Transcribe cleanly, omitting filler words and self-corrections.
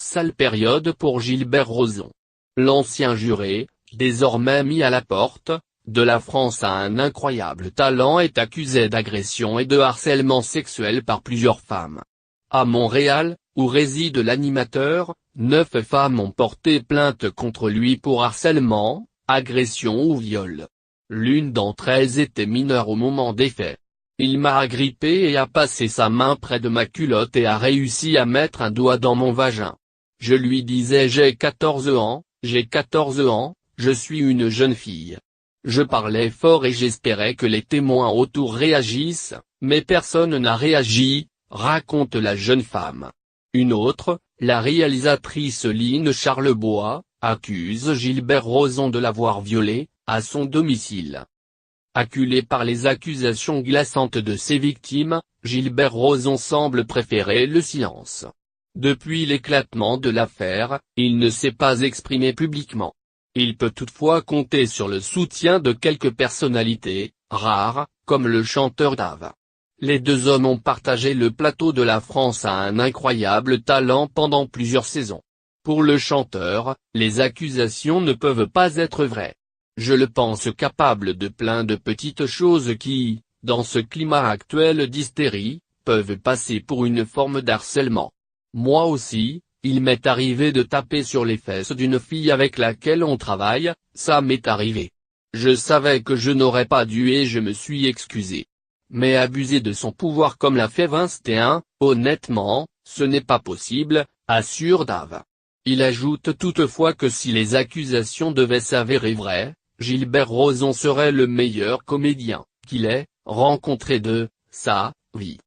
Sale période pour Gilbert Rozon. L'ancien juré, désormais mis à la porte, de la France à un incroyable talent est accusé d'agression et de harcèlement sexuel par plusieurs femmes. À Montréal, où réside l'animateur, 9 femmes ont porté plainte contre lui pour harcèlement, agression ou viol. L'une d'entre elles était mineure au moment des faits. Il m'a agrippé et a passé sa main près de ma culotte et a réussi à mettre un doigt dans mon vagin. Je lui disais j'ai 14 ans, je suis une jeune fille. Je parlais fort et j'espérais que les témoins autour réagissent, mais personne n'a réagi, raconte la jeune femme. Une autre, la réalisatrice Line Charlebois, accuse Gilbert Rozon de l'avoir violée, à son domicile. Acculé par les accusations glaçantes de ses victimes, Gilbert Rozon semble préférer le silence. Depuis l'éclatement de l'affaire, il ne s'est pas exprimé publiquement. Il peut toutefois compter sur le soutien de quelques personnalités, rares, comme le chanteur Dave. Les deux hommes ont partagé le plateau de La France à un incroyable talent pendant plusieurs saisons. Pour le chanteur, les accusations ne peuvent pas être vraies. Je le pense capable de plein de petites choses qui, dans ce climat actuel d'hystérie, peuvent passer pour une forme d'harcèlement. Moi aussi, il m'est arrivé de taper sur les fesses d'une fille avec laquelle on travaille, ça m'est arrivé. Je savais que je n'aurais pas dû et je me suis excusé. Mais abuser de son pouvoir comme l'a fait Weinstein, honnêtement, ce n'est pas possible, assure Dave. Il ajoute toutefois que si les accusations devaient s'avérer vraies, Gilbert Rozon serait le meilleur comédien qu'il ait rencontré de sa vie.